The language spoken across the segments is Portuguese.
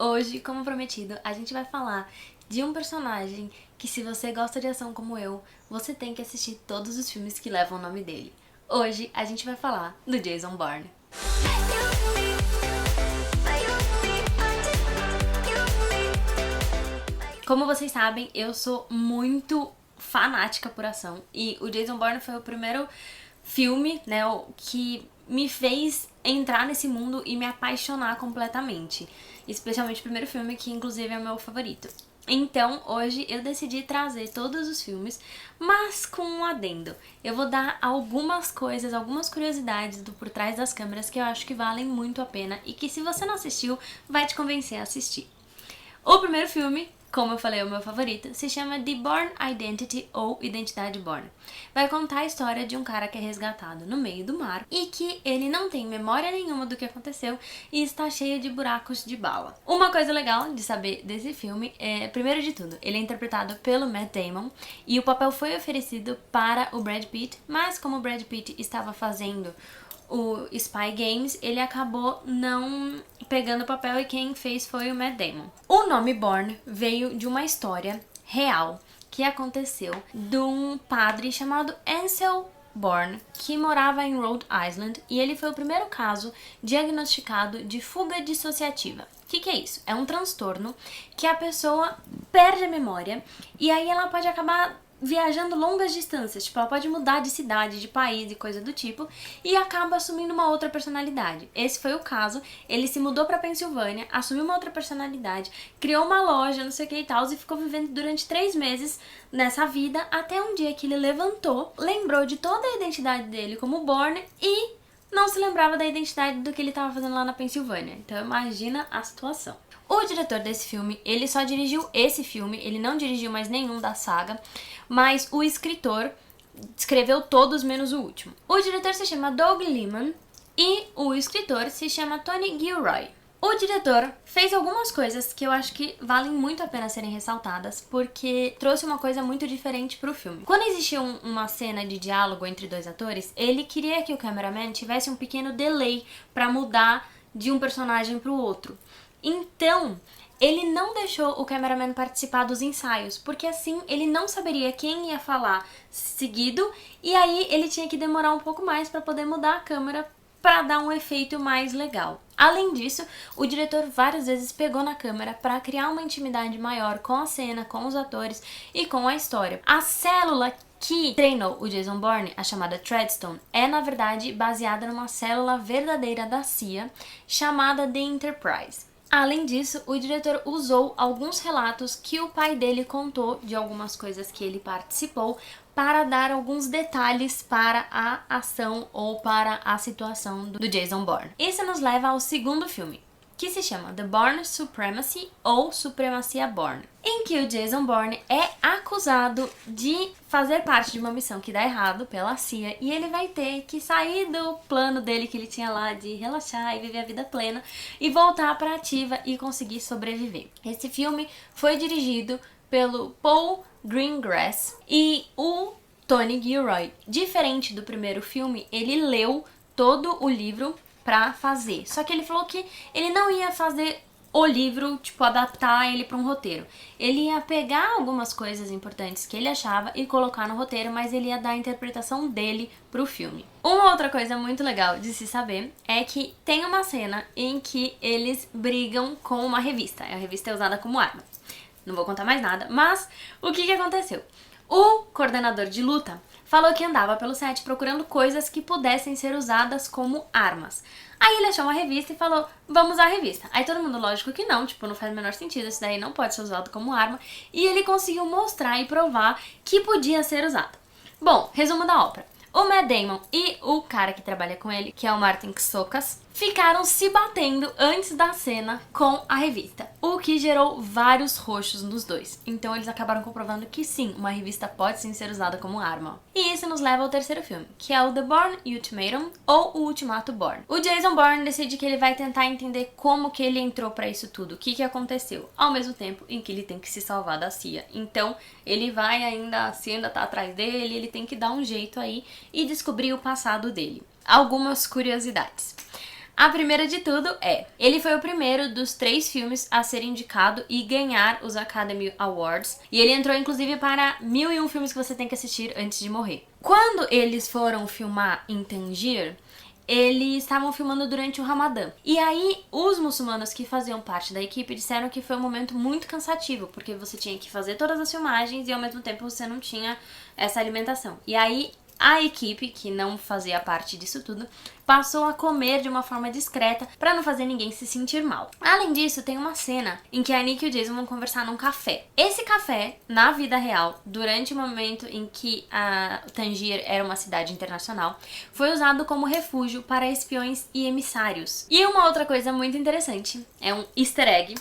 Hoje, como prometido, a gente vai falar de um personagem que, se você gosta de ação como eu, você tem que assistir todos os filmes que levam o nome dele. Hoje, a gente vai falar do Jason Bourne. Como vocês sabem, eu sou muito fanática por ação e o Jason Bourne foi o primeiro filme, né, que me fez entrar nesse mundo e me apaixonar completamente. Especialmente o primeiro filme, que inclusive é o meu favorito. Então, hoje eu decidi trazer todos os filmes, mas com um adendo. Eu vou dar algumas coisas, algumas curiosidades do por trás das câmeras que eu acho que valem muito a pena e que, se você não assistiu, vai te convencer a assistir. O primeiro filme, como eu falei, é o meu favorito, se chama The Bourne Identity, ou Identidade Bourne. Vai contar a história de um cara que é resgatado no meio do mar e que ele não tem memória nenhuma do que aconteceu e está cheio de buracos de bala. Uma coisa legal de saber desse filme é, primeiro de tudo, ele é interpretado pelo Matt Damon e o papel foi oferecido para o Brad Pitt, mas como o Brad Pitt estava fazendo o Spy Games, ele acabou não pegando o papel e quem fez foi o Matt Damon. O nome Bourne veio de uma história real que aconteceu de um padre chamado Ansel Bourne, que morava em Rhode Island, e ele foi o primeiro caso diagnosticado de fuga dissociativa. O que é isso? É um transtorno que a pessoa perde a memória e aí ela pode acabar viajando longas distâncias, tipo, ela pode mudar de cidade, de país e coisa do tipo, e acaba assumindo uma outra personalidade. Esse foi o caso, ele se mudou pra Pensilvânia, assumiu uma outra personalidade, criou uma loja, não sei o que e tal, e ficou vivendo durante 3 meses nessa vida, até um dia que ele levantou, lembrou de toda a identidade dele como Bourne e não se lembrava da identidade do que ele estava fazendo lá na Pensilvânia. Então imagina a situação. O diretor desse filme, ele só dirigiu esse filme, ele não dirigiu mais nenhum da saga, mas o escritor escreveu todos menos o último. O diretor se chama Doug Liman e o escritor se chama Tony Gilroy. O diretor fez algumas coisas que eu acho que valem muito a pena serem ressaltadas, porque trouxe uma coisa muito diferente pro filme. Quando existia uma cena de diálogo entre dois atores, ele queria que o cameraman tivesse um pequeno delay pra mudar de um personagem pro outro. Então, ele não deixou o cameraman participar dos ensaios, porque assim ele não saberia quem ia falar seguido, e aí ele tinha que demorar um pouco mais para poder mudar a câmera para dar um efeito mais legal. Além disso, o diretor várias vezes pegou na câmera para criar uma intimidade maior com a cena, com os atores e com a história. A célula que treinou o Jason Bourne, a chamada Treadstone, é na verdade baseada numa célula verdadeira da CIA chamada The Enterprise. Além disso, o diretor usou alguns relatos que o pai dele contou de algumas coisas que ele participou para dar alguns detalhes para a ação ou para a situação do Jason Bourne. Isso nos leva ao segundo filme, que se chama The Bourne Supremacy, ou Supremacia Bourne, em que o Jason Bourne é acusado de fazer parte de uma missão que dá errado pela CIA e ele vai ter que sair do plano dele que ele tinha lá de relaxar e viver a vida plena e voltar para a ativa e conseguir sobreviver. Esse filme foi dirigido pelo Paul Greengrass e o Tony Gilroy. Diferente do primeiro filme, ele leu todo o livro pra fazer. Só que ele falou que ele não ia fazer o livro, tipo, adaptar ele pra um roteiro. Ele ia pegar algumas coisas importantes que ele achava e colocar no roteiro, mas ele ia dar a interpretação dele pro filme. Uma outra coisa muito legal de se saber é que tem uma cena em que eles brigam com uma revista. A revista é usada como arma. Não vou contar mais nada, mas o que aconteceu? O coordenador de luta falou que andava pelo set procurando coisas que pudessem ser usadas como armas. Aí ele achou uma revista e falou, vamos usar a revista. Aí todo mundo, lógico que não, tipo, não faz o menor sentido, isso daí não pode ser usado como arma. E ele conseguiu mostrar e provar que podia ser usado. Bom, resumo da ópera. O Matt Damon e o cara que trabalha com ele, que é o Martin Csokas, ficaram se batendo antes da cena com a revista, o que gerou vários roxos nos dois. Então eles acabaram comprovando que sim, uma revista pode sim ser usada como arma. E isso nos leva ao terceiro filme, que é o The Bourne Ultimatum, ou O Ultimato Bourne. O Jason Bourne decide que ele vai tentar entender como que ele entrou pra isso tudo, o que aconteceu, ao mesmo tempo em que ele tem que se salvar da CIA. Então ele vai ainda, a CIA ainda tá atrás dele, ele tem que dar um jeito aí e descobrir o passado dele. Algumas curiosidades. A primeira de tudo ele foi o primeiro dos 3 filmes a ser indicado e ganhar os Academy Awards. E ele entrou, inclusive, para 1001 filmes que você tem que assistir antes de morrer. Quando eles foram filmar em Tangier, eles estavam filmando durante o Ramadã. E aí, os muçulmanos que faziam parte da equipe disseram que foi um momento muito cansativo, porque você tinha que fazer todas as filmagens e ao mesmo tempo você não tinha essa alimentação. E aí, a equipe, que não fazia parte disso tudo, passou a comer de uma forma discreta pra não fazer ninguém se sentir mal. Além disso, tem uma cena em que a Nick e o Jason vão conversar num café. Esse café, na vida real, durante o momento em que a Tangier era uma cidade internacional, foi usado como refúgio para espiões e emissários. E uma outra coisa muito interessante, é um easter egg.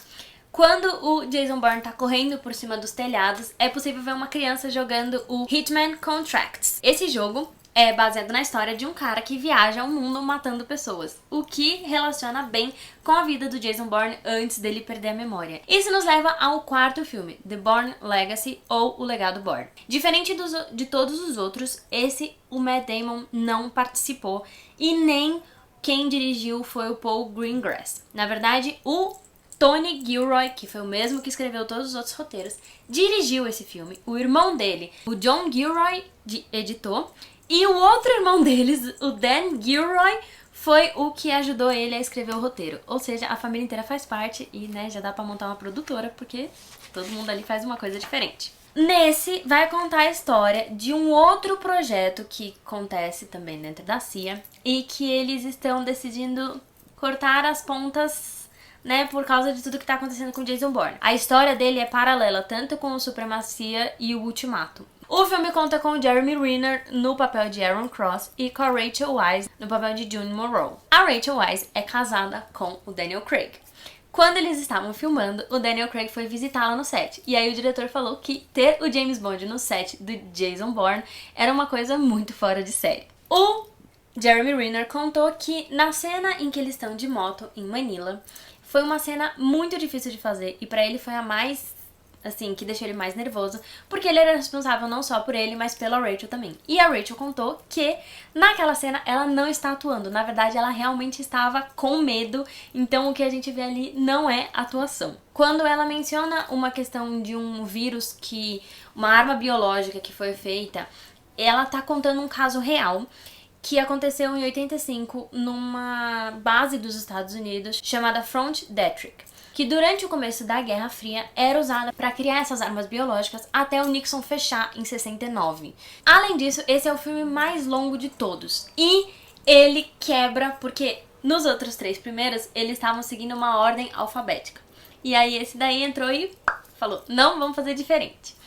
Quando o Jason Bourne tá correndo por cima dos telhados, é possível ver uma criança jogando o Hitman Contracts. Esse jogo é baseado na história de um cara que viaja ao mundo matando pessoas, o que relaciona bem com a vida do Jason Bourne antes dele perder a memória. Isso nos leva ao 4º filme, The Bourne Legacy, ou O Legado Bourne. Diferente de todos os outros, o Matt Damon não participou e nem quem dirigiu foi o Paul Greengrass. Na verdade, o Tony Gilroy, que foi o mesmo que escreveu todos os outros roteiros, dirigiu esse filme. O irmão dele, o John Gilroy, editou. E o outro irmão deles, o Dan Gilroy, foi o que ajudou ele a escrever o roteiro. Ou seja, a família inteira faz parte e, né, já dá pra montar uma produtora, porque todo mundo ali faz uma coisa diferente. Nesse, vai contar a história de um outro projeto que acontece também dentro da CIA e que eles estão decidindo cortar as pontas, né, por causa de tudo que tá acontecendo com Jason Bourne. A história dele é paralela tanto com o Supremacia e o Ultimato. O filme conta com o Jeremy Renner no papel de Aaron Cross e com a Rachel Weisz no papel de June Morrow. A Rachel Weisz é casada com o Daniel Craig. Quando eles estavam filmando, o Daniel Craig foi visitá-la no set. E aí o diretor falou que ter o James Bond no set do Jason Bourne era uma coisa muito fora de série. O Jeremy Renner contou que na cena em que eles estão de moto em Manila, foi uma cena muito difícil de fazer e pra ele foi a mais, assim, que deixou ele mais nervoso, porque ele era responsável não só por ele, mas pela Rachel também. E a Rachel contou que naquela cena ela não está atuando, na verdade ela realmente estava com medo, então o que a gente vê ali não é atuação. Quando ela menciona uma questão de um vírus uma arma biológica que foi feita, ela tá contando um caso real que aconteceu em 85 numa base dos Estados Unidos chamada Front Detrick, que durante o começo da Guerra Fria era usada para criar essas armas biológicas até o Nixon fechar em 69. Além disso, esse é o filme mais longo de todos e ele quebra porque nos outros 3 primeiros eles estavam seguindo uma ordem alfabética. E aí esse daí entrou e falou, não, vamos fazer diferente.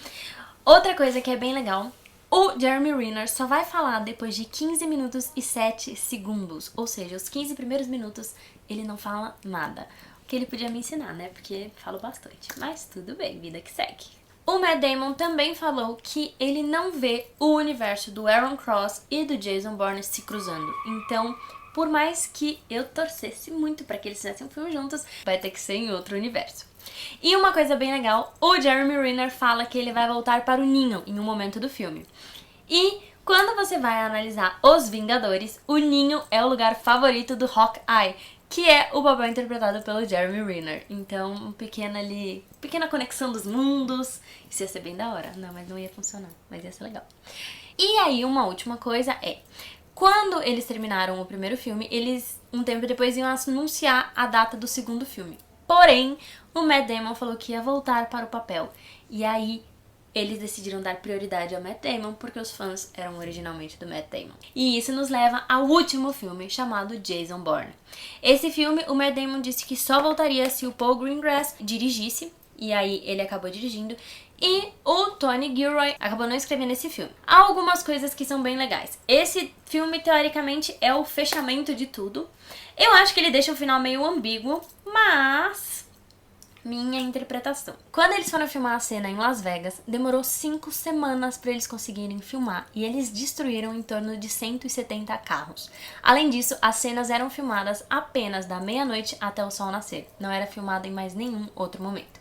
Outra coisa que é bem legal, o Jeremy Renner só vai falar depois de 15 minutos e 7 segundos. Ou seja, os 15 primeiros minutos ele não fala nada. O que ele podia me ensinar, né? Porque falo bastante. Mas tudo bem, vida que segue. O Matt Damon também falou que ele não vê o universo do Aaron Cross e do Jason Bourne se cruzando. Então, por mais que eu torcesse muito para que eles fizessem um filme juntos, vai ter que ser em outro universo. E uma coisa bem legal, o Jeremy Renner fala que ele vai voltar para o ninho em um momento do filme. E quando você vai analisar Os Vingadores, o ninho é o lugar favorito do Hawkeye, que é o papel interpretado pelo Jeremy Renner. Então, pequena conexão dos mundos. Isso ia ser bem da hora. Não, mas não ia funcionar, mas ia ser legal. E aí, uma última coisa quando eles terminaram o primeiro filme, eles, um tempo depois, iam anunciar a data do segundo filme. Porém, o Matt Damon falou que ia voltar para o papel. E aí, eles decidiram dar prioridade ao Matt Damon porque os fãs eram originalmente do Matt Damon. E isso nos leva ao último filme, chamado Jason Bourne. Esse filme, o Matt Damon disse que só voltaria se o Paul Greengrass dirigisse. E aí, ele acabou dirigindo. E o Tony Gilroy acabou não escrevendo esse filme. Há algumas coisas que são bem legais. Esse filme, teoricamente, é o fechamento de tudo. Eu acho que ele deixa o final meio ambíguo, mas minha interpretação. Quando eles foram filmar a cena em Las Vegas, demorou 5 semanas para eles conseguirem filmar e eles destruíram em torno de 170 carros. Além disso, as cenas eram filmadas apenas da meia-noite até o sol nascer. Não era filmado em mais nenhum outro momento.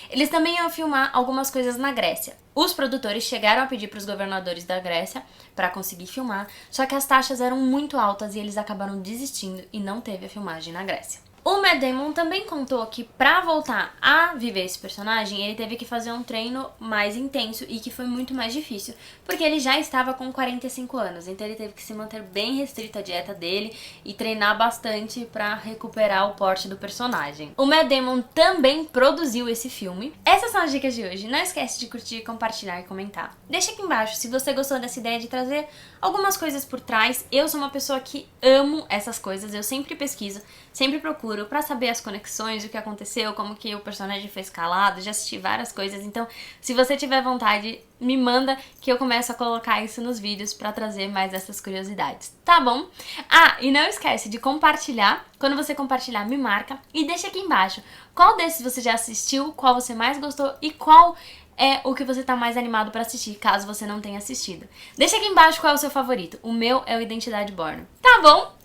Eles também iam filmar algumas coisas na Grécia. Os produtores chegaram a pedir para os governadores da Grécia para conseguir filmar, só que as taxas eram muito altas e eles acabaram desistindo e não teve a filmagem na Grécia. O Matt Damon também contou que pra voltar a viver esse personagem, ele teve que fazer um treino mais intenso e que foi muito mais difícil, porque ele já estava com 45 anos, então ele teve que se manter bem restrito à dieta dele e treinar bastante pra recuperar o porte do personagem. O Matt Damon também produziu esse filme. Essas são as dicas de hoje. Não esquece de curtir, compartilhar e comentar. Deixa aqui embaixo se você gostou dessa ideia de trazer algumas coisas por trás. Eu sou uma pessoa que amo essas coisas, eu sempre pesquiso, sempre procuro pra saber as conexões, o que aconteceu, como que o personagem foi escalado, já assisti várias coisas, então se você tiver vontade, me manda que eu começo a colocar isso nos vídeos pra trazer mais essas curiosidades, tá bom? Ah, e não esquece de compartilhar, quando você compartilhar me marca e deixa aqui embaixo qual desses você já assistiu, qual você mais gostou e qual é o que você tá mais animado pra assistir, caso você não tenha assistido. Deixa aqui embaixo qual é o seu favorito, o meu é o Identidade Born, tá bom?